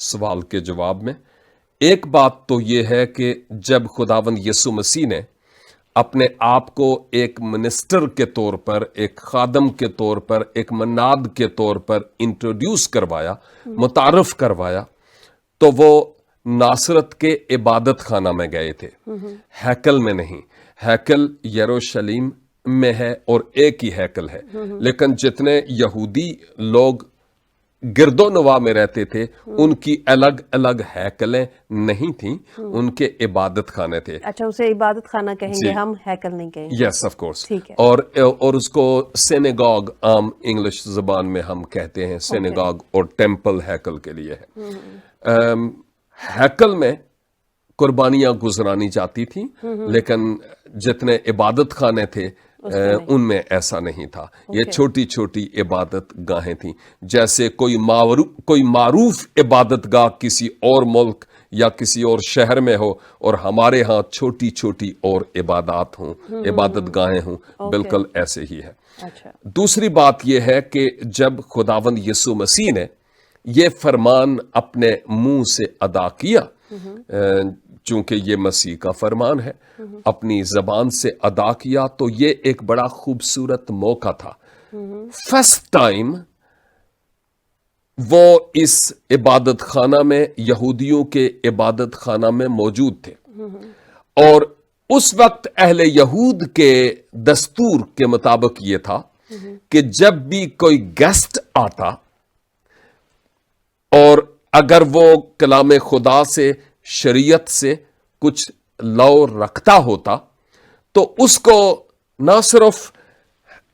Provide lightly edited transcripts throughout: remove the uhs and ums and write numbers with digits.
سوال کے جواب میں۔ ایک بات تو یہ ہے کہ جب خداوند یسوع مسیح نے اپنے آپ کو ایک منسٹر کے طور پر، ایک خادم کے طور پر، ایک مناد کے طور پر انٹروڈیوس کروایا، متعارف کروایا، تو وہ ناصرت کے عبادت خانہ میں گئے تھے، ہیکل میں نہیں۔ ہیکل یروشلم میں ہے اور ایک ہی ہیکل ہے، لیکن جتنے یہودی لوگ گرد و نواح میں رہتے تھے ان کی الگ الگ ہیکلیں نہیں تھیں، ان کے عبادت خانے تھے۔ اچھا، اسے عبادت خانہ کہیں گے، جی۔ ہم ہیکل نہیں کہیں گے۔ Yes of course. ٹھیک ہے۔ اور اس کو سینیگاگ عام انگلش زبان میں ہم کہتے ہیں، سینیگاگ اور ٹیمپل ہیکل کے لیے ہے۔ ہیکل میں قربانیاں گزرانی جاتی تھیں، لیکن جتنے عبادت خانے تھے ان میں ایسا نہیں تھا۔ یہ چھوٹی چھوٹی عبادت گاہیں تھیں، جیسے کوئی معروف عبادت گاہ کسی اور ملک یا کسی اور شہر میں ہو اور ہمارے ہاں چھوٹی چھوٹی اور عبادات ہوں، عبادت گاہیں ہوں، بالکل ایسے ہی ہے۔ اچھا، دوسری بات یہ ہے کہ جب خداوند یسوع مسیح نے یہ فرمان اپنے منہ سے ادا کیا، چونکہ یہ مسیح کا فرمان ہے، اپنی زبان سے ادا کیا، تو یہ ایک بڑا خوبصورت موقع تھا۔ فرسٹ ٹائم وہ اس عبادت خانہ میں، یہودیوں کے عبادت خانہ میں موجود تھے، اور اس وقت اہل یہود کے دستور کے مطابق یہ تھا کہ جب بھی کوئی گیسٹ آتا اور اگر وہ کلام خدا سے، شریعت سے کچھ لو رکھتا ہوتا تو اس کو نہ صرف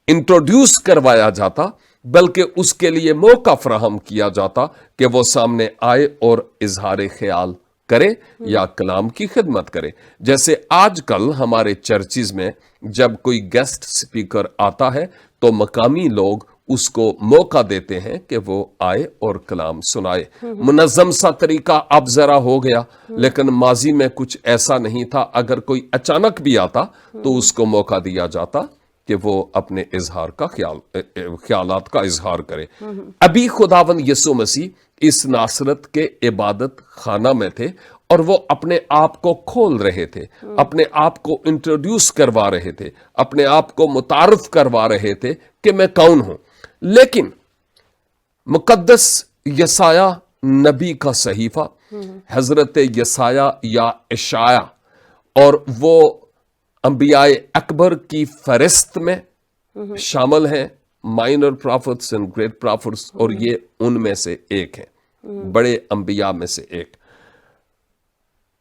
انٹروڈیوس کروایا جاتا بلکہ اس کے لیے موقع فراہم کیا جاتا کہ وہ سامنے آئے اور اظہار خیال کرے یا کلام کی خدمت کرے۔ جیسے آج کل ہمارے چرچز میں جب کوئی گیسٹ سپیکر آتا ہے تو مقامی لوگ اس کو موقع دیتے ہیں کہ وہ آئے اور کلام سنائے۔ منظم سا طریقہ اب ذرا ہو گیا، لیکن ماضی میں کچھ ایسا نہیں تھا۔ اگر کوئی اچانک بھی آتا تو اس کو موقع دیا جاتا کہ وہ اپنے اظہار کا خیالات کا اظہار کرے۔ ابھی خداوند یسوع مسیح اس ناصرت کے عبادت خانہ میں تھے اور وہ اپنے آپ کو کھول رہے تھے، اپنے آپ کو انٹروڈیوس کروا رہے تھے، اپنے آپ کو متعارف کروا رہے تھے کہ میں کون ہوں۔ لیکن مقدس یسایہ نبی کا صحیفہ، حضرت یسایہ یا اشعیا، اور وہ انبیاء اکبر کی فہرست میں شامل ہیں، minor prophets and great prophets, اور یہ ان میں سے ایک ہیں، بڑے انبیاء میں سے ایک۔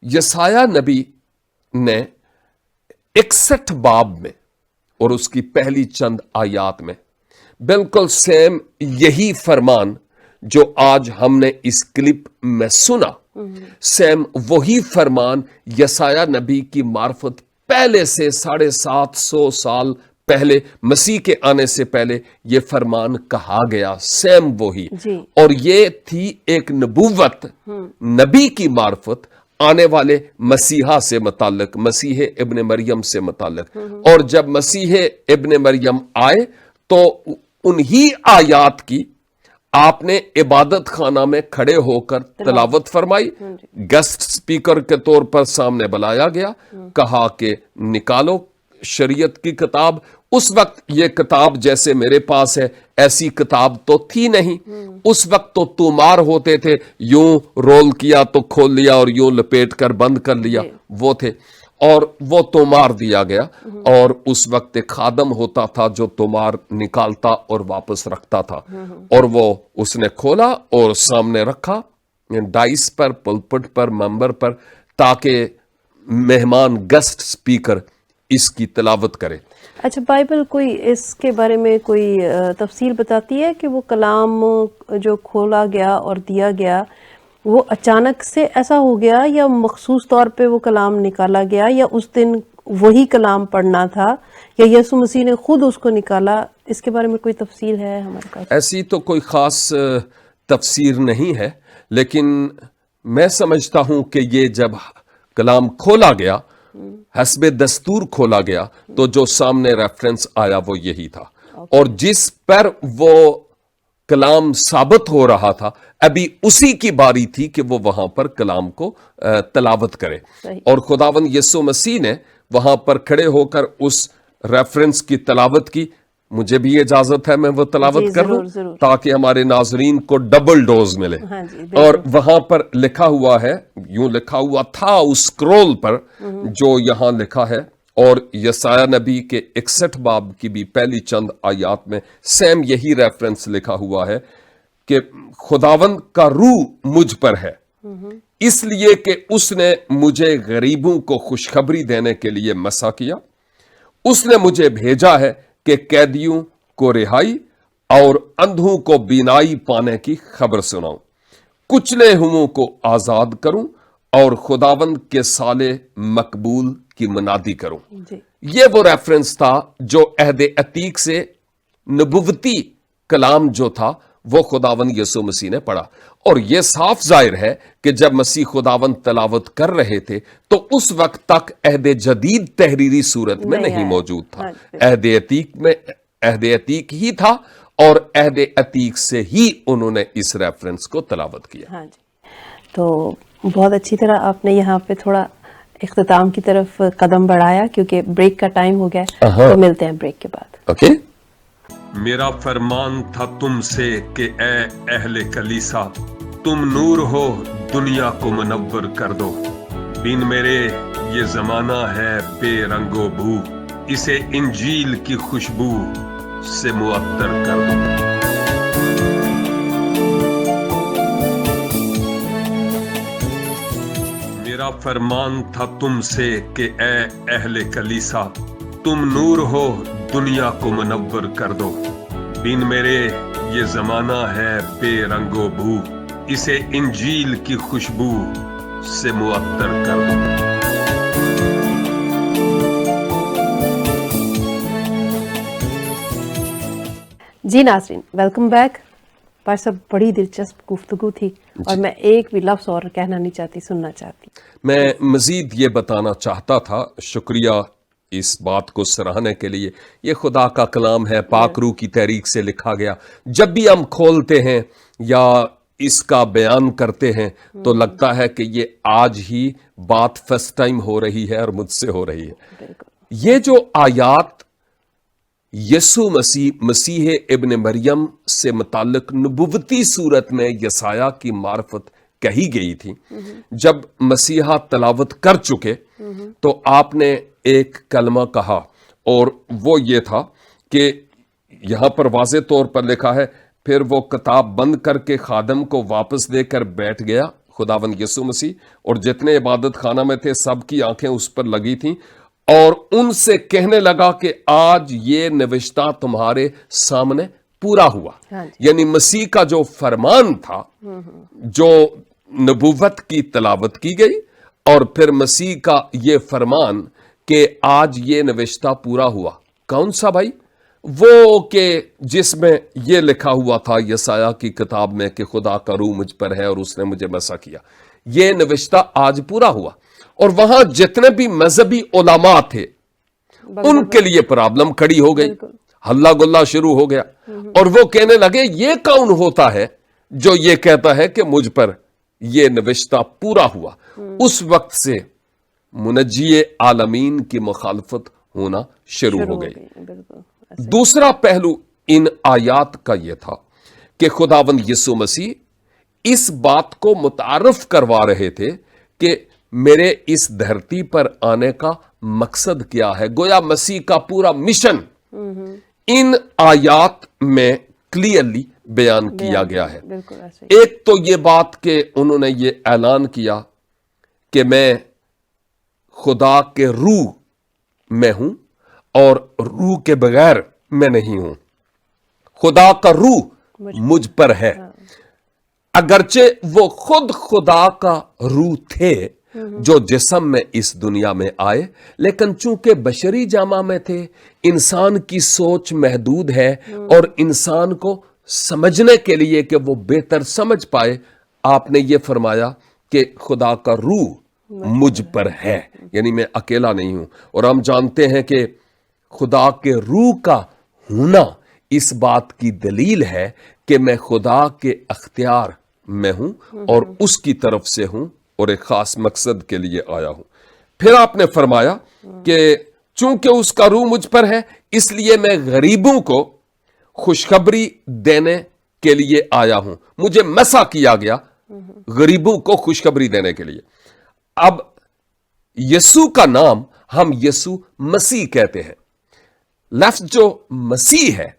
یسایہ نبی نے 61 باب میں اور اس کی پہلی چند آیات میں بالکل سیم یہی فرمان جو آج ہم نے اس کلپ میں سنا، سیم وہی فرمان یسایہ نبی کی معرفت پہلے سے 750 سال پہلے، مسیح کے آنے سے پہلے یہ فرمان کہا گیا، سیم وہی۔ اور یہ تھی ایک نبوت، نبی کی معرفت آنے والے مسیحا سے متعلق، مسیح ابن مریم سے متعلق۔ اور جب مسیح ابن مریم آئے تو انہی آیات کی آپ نے عبادت خانہ میں کھڑے ہو کر تلاوت فرمائی، گیسٹ سپیکر کے طور پر سامنے بلایا گیا، کہا کہ نکالو شریعت کی کتاب۔ اس وقت یہ کتاب جیسے میرے پاس ہے ایسی کتاب تو تھی نہیں، اس وقت تو تومار ہوتے تھے، یوں رول کیا تو کھول لیا اور یوں لپیٹ کر بند کر لیا، وہ تھے، اور وہ تومار دیا گیا، اور اس وقت ایک خادم ہوتا تھا جو تومار نکالتا اور واپس رکھتا تھا، اور وہ اس نے کھولا اور سامنے رکھا ڈائس پر، پلپٹ پر، ممبر پر، تاکہ مہمان گیسٹ سپیکر اس کی تلاوت کرے۔ اچھا، بائبل کوئی اس کے بارے میں کوئی تفصیل بتاتی ہے کہ وہ کلام جو کھولا گیا اور دیا گیا وہ اچانک سے ایسا ہو گیا، یا مخصوص طور پہ وہ کلام نکالا گیا، یا اس دن وہی کلام پڑھنا تھا، یا یسوع مسیح نے خود اس کو نکالا؟ اس کے بارے میں کوئی تفصیل ہے ہمارے پاس؟ ایسی تو کوئی خاص تفسیر نہیں ہے، لیکن میں سمجھتا ہوں کہ یہ جب کلام کھولا گیا، حسب دستور کھولا گیا، تو جو سامنے ریفرنس آیا وہ یہی تھا، اور جس پر وہ کلام ثابت ہو رہا تھا، ابھی اسی کی باری تھی کہ وہ وہاں پر کلام کو تلاوت کرے. اور خداوند یسوع مسیح نے وہاں پر کھڑے ہو کر اس ریفرنس کی تلاوت کی. مجھے بھی اجازت ہے میں وہ تلاوت کر لوں تاکہ ہمارے ناظرین کو ڈبل ڈوز ملے. اور وہاں پر لکھا ہوا ہے، یوں لکھا ہوا تھا اس اسکرول پر جو یہاں لکھا ہے، اور یسایہ نبی کے 61 باب کی بھی پہلی چند آیات میں سیم یہی ریفرنس لکھا ہوا ہے کہ خداوند کا روح مجھ پر ہے، اس لیے کہ اس نے مجھے غریبوں کو خوشخبری دینے کے لیے مسا کیا. اس نے مجھے بھیجا ہے کہ قیدیوں کو رہائی اور اندھوں کو بینائی پانے کی خبر سناؤں، کچلے ہوئوں کو آزاد کروں اور خداوند کے سال مقبول کی منادی کروں. یہ وہ ریفرنس تھا جو عہد عتیق سے نبوتی کلام جو تھا وہ خداوند یسوع مسیح نے پڑھا. اور یہ صاف ظاہر ہے کہ جب مسیح خداوند تلاوت کر رہے تھے تو اس وقت تک عہد جدید تحریری صورت میں نہیں موجود تھا. عہد عتیق ہی تھا اور عہد عتیق سے ہی انہوں نے اس ریفرنس کو تلاوت کیا. ہاں جی، تو بہت اچھی طرح آپ نے یہاں پہ تھوڑا اختتام کی طرف قدم بڑھایا کیونکہ بریک کا ٹائم ہو گیا ہے، تو ملتے ہیں بریک کے بعد. اوکے. میرا فرمان تھا تم سے کہ اے اہل کلیسا، تم نور ہو، دنیا کو منور کر دو. بن میرے یہ زمانہ ہے بے رنگ و بو، اسے انجیل کی خوشبو سے معطر کر دو. میرا فرمان تھا تم سے کہ اے اہل کلیسا، تم نور ہو، دنیا کو منور کر دو. بن میرے یہ زمانہ ہے بے رنگ و بو، اسے انجیل کی خوشبو سے معطر کر دو. جی ناظرین، ویلکم بیک. پر سب بڑی دلچسپ گفتگو تھی اور میں ایک بھی لفظ اور کہنا نہیں چاہتی، سننا چاہتی. میں مزید یہ بتانا چاہتا تھا، شکریہ اس بات کو سراہنے کے لیے. یہ خدا کا کلام ہے، پاک روح کی تحریک سے لکھا گیا. جب بھی ہم کھولتے ہیں یا اس کا بیان کرتے ہیں تو لگتا ہے کہ یہ آج ہی بات فرسٹ ٹائم ہو رہی ہے اور مجھ سے ہو رہی ہے. یہ جو آیات یسوع مسیح ابن مریم سے متعلق نبوتی صورت میں یسایہ کی معرفت کہی گئی تھی، جب مسیحا تلاوت کر چکے تو آپ نے ایک کلمہ کہا، اور وہ یہ تھا کہ یہاں پر واضح طور پر لکھا ہے، پھر وہ کتاب بند کر کے خادم کو واپس دے کر بیٹھ گیا، خداوند یسوع مسیح، اور جتنے عبادت خانہ میں تھے سب کی آنکھیں اس پر لگی تھیں، اور ان سے کہنے لگا کہ آج یہ نوشتہ تمہارے سامنے پورا ہوا. یعنی مسیح کا جو فرمان تھا، جو نبوت کی تلاوت کی گئی، اور پھر مسیح کا یہ فرمان کہ آج یہ نوشتہ پورا ہوا. کون سا بھائی؟ وہ کہ جس میں یہ لکھا ہوا تھا یسایہ کی کتاب میں کہ خدا کا روح مجھ پر ہے اور اس نے مجھے مسا کیا. یہ نوشتہ آج پورا ہوا. اور وہاں جتنے بھی مذہبی علماء تھے ان کے لیے پرابلم کھڑی ہو گئی، ہلا گلا شروع ہو گیا، اور وہ کہنے لگے یہ کون ہوتا ہے جو یہ کہتا ہے کہ مجھ پر یہ نوشتہ پورا ہوا. اس وقت سے منجی عالمین کی مخالفت ہونا شروع ہو گئی. دوسرا پہلو ان آیات کا یہ تھا کہ خداوند یسوع مسیح اس بات کو متعارف کروا رہے تھے کہ میرے اس دھرتی پر آنے کا مقصد کیا ہے. گویا مسیح کا پورا مشن ان آیات میں کلیئرلی بیان کیا گیا ہے. ایک تو یہ بات کہ انہوں نے یہ اعلان کیا کہ میں خدا کے روح میں ہوں اور روح کے بغیر میں نہیں ہوں. خدا کا روح مجھ پر ہے. اگرچہ وہ خود خدا کا روح تھے جو جسم میں اس دنیا میں آئے، لیکن چونکہ بشری جامہ میں تھے، انسان کی سوچ محدود ہے، اور انسان کو سمجھنے کے لیے کہ وہ بہتر سمجھ پائے، آپ نے یہ فرمایا کہ خدا کا روح مجھ پر ہے، یعنی میں اکیلا نہیں ہوں. اور ہم جانتے ہیں کہ خدا کے روح کا ہونا اس بات کی دلیل ہے کہ میں خدا کے اختیار میں ہوں اور اس کی طرف سے ہوں اور ایک خاص مقصد کے لیے آیا ہوں۔ پھر آپ نے فرمایا کہ چونکہ اس کا روح مجھ پر ہے اس لیے میں غریبوں کو خوشخبری دینے کے لیے آیا ہوں۔ مجھے مسا کیا گیا غریبوں کو خوشخبری دینے کے لیے۔ اب یسوع کا نام ہم یسوع مسیح کہتے ہیں۔ لفظ جو مسیح ہے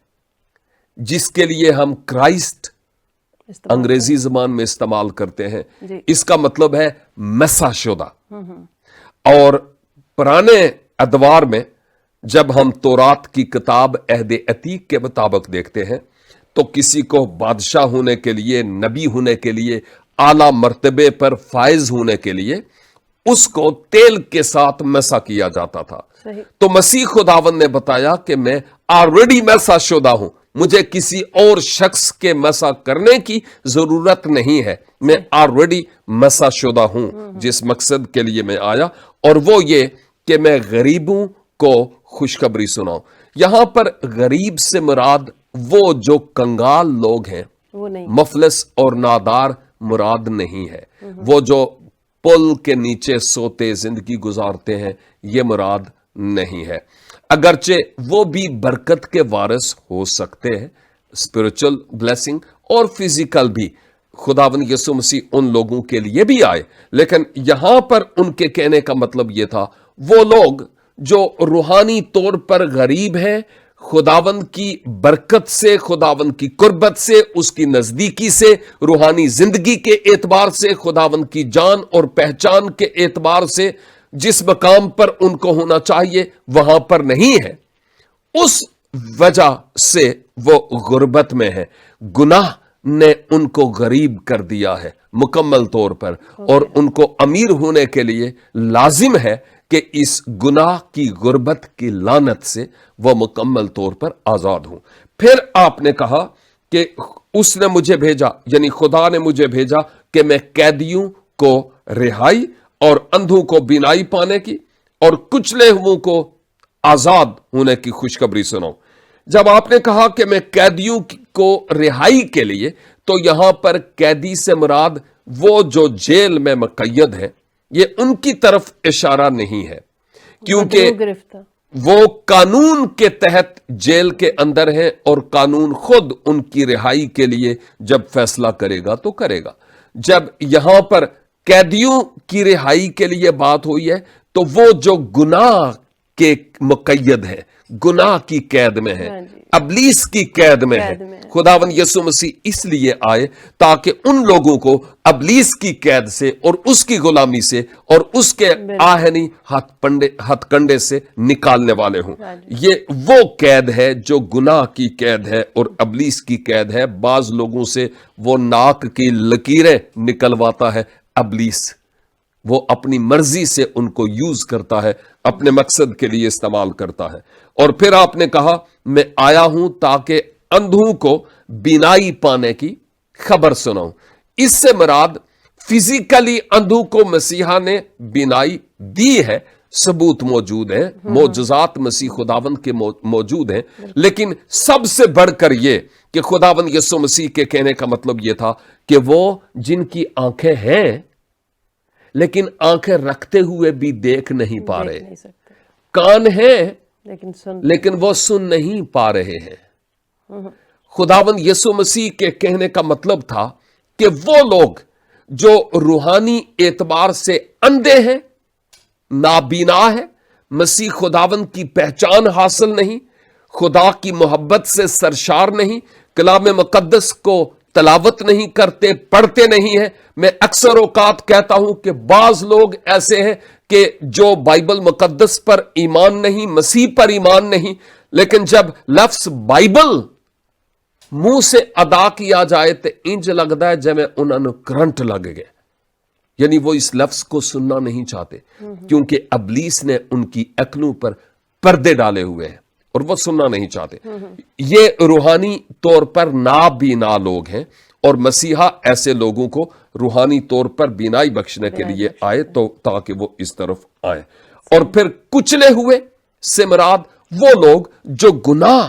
جس کے لیے ہم کرائسٹ انگریزی زبان میں استعمال کرتے ہیں، جی۔ اس کا مطلب ہے مسا شدہ۔ اور پرانے ادوار میں جب ہم تورات کی کتاب عہد عتیق کے مطابق دیکھتے ہیں تو کسی کو بادشاہ ہونے کے لیے، نبی ہونے کے لیے، اعلیٰ مرتبے پر فائز ہونے کے لیے اس کو تیل کے ساتھ مسا کیا جاتا تھا۔ صحیح۔ تو مسیح خداوند نے بتایا کہ میں آلریڈی مسا شدہ ہوں، مجھے کسی اور شخص کے مسا کرنے کی ضرورت نہیں ہے، میں آلریڈی مسا شدہ ہوں جس مقصد کے لیے میں آیا، اور وہ یہ کہ میں غریبوں کو خوشخبری سناؤں۔ یہاں پر غریب سے مراد وہ جو کنگال لوگ ہیں، وہ نہیں، مفلس اور نادار مراد نہیں ہے۔ وہ جو پل کے نیچے سوتے زندگی گزارتے ہیں یہ مراد نہیں ہے، اگرچہ وہ بھی برکت کے وارث ہو سکتے ہیں، اسپرچل بلیسنگ اور فزیکل بھی۔ خداوند یسوع مسیح ان لوگوں کے لیے بھی آئے، لیکن یہاں پر ان کے کہنے کا مطلب یہ تھا وہ لوگ جو روحانی طور پر غریب ہیں، خداوند کی برکت سے، خداوند کی قربت سے، اس کی نزدیکی سے، روحانی زندگی کے اعتبار سے، خداوند کی جان اور پہچان کے اعتبار سے جس مقام پر ان کو ہونا چاہیے وہاں پر نہیں ہے، اس وجہ سے وہ غربت میں ہے۔ گناہ نے ان کو غریب کر دیا ہے مکمل طور پر، اور ان کو امیر ہونے کے لیے لازم ہے کہ اس گناہ کی غربت کی لعنت سے وہ مکمل طور پر آزاد ہوں۔ پھر آپ نے کہا کہ اس نے مجھے بھیجا، یعنی خدا نے مجھے بھیجا کہ میں قیدیوں کو رہائی اور اندھوں کو بینائی پانے کی اور کچلے ہوئوں کو آزاد ہونے کی خوشخبری سناؤں۔ جب آپ نے کہا کہ میں قیدیوں کو رہائی کے لیے، تو یہاں پر قیدی سے مراد وہ جو جیل میں مقید ہے، یہ ان کی طرف اشارہ نہیں ہے، کیونکہ گرفتار، وہ قانون کے تحت جیل کے اندر ہیں اور قانون خود ان کی رہائی کے لیے جب فیصلہ کرے گا تو کرے گا۔ جب یہاں پر قیدیوں کی رہائی کے لیے بات ہوئی ہے تو وہ جو گناہ کے مقید ہے، گناہ کی قید میں ہے، ابلیس کی قید میں ہے، خداوند یسوع مسیح اس لیے آئے تاکہ ان لوگوں کو ابلیس کی قید سے اور اس کی غلامی سے اور اس کے آہنی ہتھ کنڈے سے نکالنے والے ہوں۔ یہ وہ قید ہے جو گناہ کی قید ہے اور ابلیس کی قید ہے۔ بعض لوگوں سے وہ ناک کی لکیریں نکلواتا ہے ابلیس، وہ اپنی مرضی سے ان کو یوز کرتا ہے، اپنے مقصد کے لیے استعمال کرتا ہے۔ اور پھر آپ نے کہا میں آیا ہوں تاکہ اندھوں کو بینائی پانے کی خبر سناؤں۔ اس سے مراد فزیکلی اندھوں کو مسیحا نے بینائی دی ہے، ثبوت موجود ہیں، معجزات مسیح خداوند کے موجود ہیں، لیکن سب سے بڑھ کر یہ کہ خداوند یسوع مسیح کے کہنے کا مطلب یہ تھا کہ وہ جن کی آنکھیں ہیں لیکن آنکھیں رکھتے ہوئے بھی دیکھ نہیں پا رہے، نہیں سکتے، کان ہیں لیکن وہ سن نہیں پا رہے ہیں۔ خداوند یسوع مسیح کے کہنے کا مطلب تھا کہ وہ لوگ جو روحانی اعتبار سے اندھے ہیں، نابینا ہے، مسیح خداوند کی پہچان حاصل نہیں، خدا کی محبت سے سرشار نہیں، کلام مقدس کو تلاوت نہیں کرتے، پڑھتے نہیں ہیں۔ میں اکثر اوقات کہتا ہوں کہ بعض لوگ ایسے ہیں کہ جو بائبل مقدس پر ایمان نہیں، مسیح پر ایمان نہیں، لیکن جب لفظ بائبل منہ سے ادا کیا جائے تو انج لگتا ہے جیویں انہوں نے کرنٹ لگ گئے، یعنی وہ اس لفظ کو سننا نہیں چاہتے، کیونکہ ابلیس نے ان کی عقلوں پر پردے ڈالے ہوئے ہیں اور وہ سننا نہیں چاہتے۔ یہ روحانی طور پر نابینا لوگ ہیں، اور مسیحا ایسے لوگوں کو روحانی طور پر بینائی بخشنے کے لیے آئے تو تاکہ وہ اس طرف آئے۔ اور پھر کچلے ہوئے سے مراد وہ لوگ جو گناہ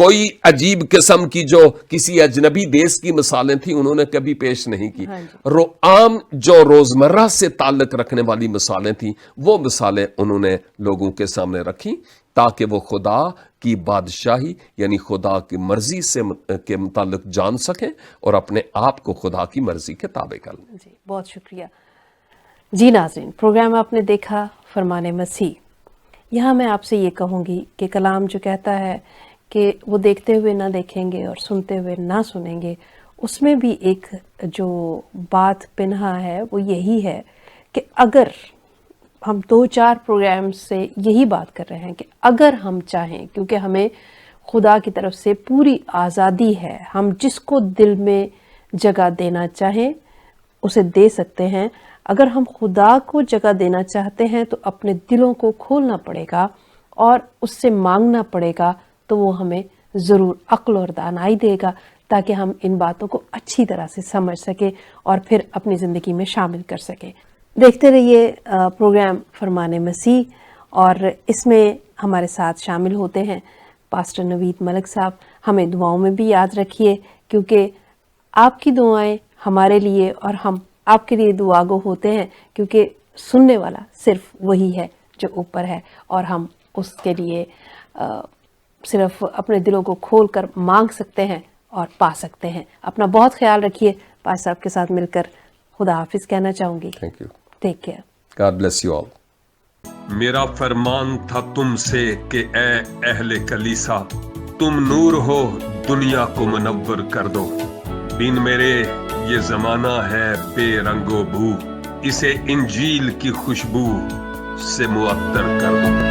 کوئی عجیب قسم کی جو کسی اجنبی دیش کی مثالیں تھیں انہوں نے کبھی پیش نہیں کی. عام جو روزمرہ سے تعلق رکھنے والی مثالیں تھیں وہ مثالیں انہوں نے لوگوں کے سامنے رکھی تاکہ وہ خدا کی بادشاہی یعنی خدا کی مرضی سے کے متعلق جان سکیں اور اپنے آپ کو خدا کی مرضی کے تابع کر لیں. جی بہت شکریہ. جی ناظرین، پروگرام آپ نے دیکھا فرمان مسیح. یہاں میں آپ سے یہ کہوں گی کہ کلام جو کہتا ہے کہ وہ دیکھتے ہوئے نہ دیکھیں گے اور سنتے ہوئے نہ سنیں گے، اس میں بھی ایک جو بات پنہا ہے وہ یہی ہے کہ اگر ہم 2-4 پروگرام سے یہی بات کر رہے ہیں کہ اگر ہم چاہیں، کیونکہ ہمیں خدا کی طرف سے پوری آزادی ہے، ہم جس کو دل میں جگہ دینا چاہیں اسے دے سکتے ہیں. اگر ہم خدا کو جگہ دینا چاہتے ہیں تو اپنے دلوں کو کھولنا پڑے گا اور اس سے مانگنا پڑے گا، تو وہ ہمیں ضرور عقل اور دانائی دے گا تاکہ ہم ان باتوں کو اچھی طرح سے سمجھ سکیں اور پھر اپنی زندگی میں شامل کر سکیں. دیکھتے رہیے پروگرام فرمان مسیح، اور اس میں ہمارے ساتھ شامل ہوتے ہیں پاسٹر نوید ملک صاحب. ہمیں دعاؤں میں بھی یاد رکھیے، کیونکہ آپ کی دعائیں ہمارے لیے اور ہم آپ کے لیے دعا گو ہوتے ہیں، کیونکہ سننے والا صرف وہی ہے جو اوپر ہے، اور ہم اس کے لیے صرف اپنے دلوں کو کھول کر مانگ سکتے ہیں اور پا سکتے ہیں. اپنا بہت خیال رکھیے. پاس صاحب کے ساتھ مل کر خدا حافظ کہنا چاہوں گی. Thank you. Take care. God bless you all. میرا فرمان تھا تم سے کہ اے اہل کلیسا، تم نور ہو دنیا کو منور کر دو. بن میرے یہ زمانہ ہے بے رنگ و بو، اسے انجیل کی خوشبو سے معطر کر دو.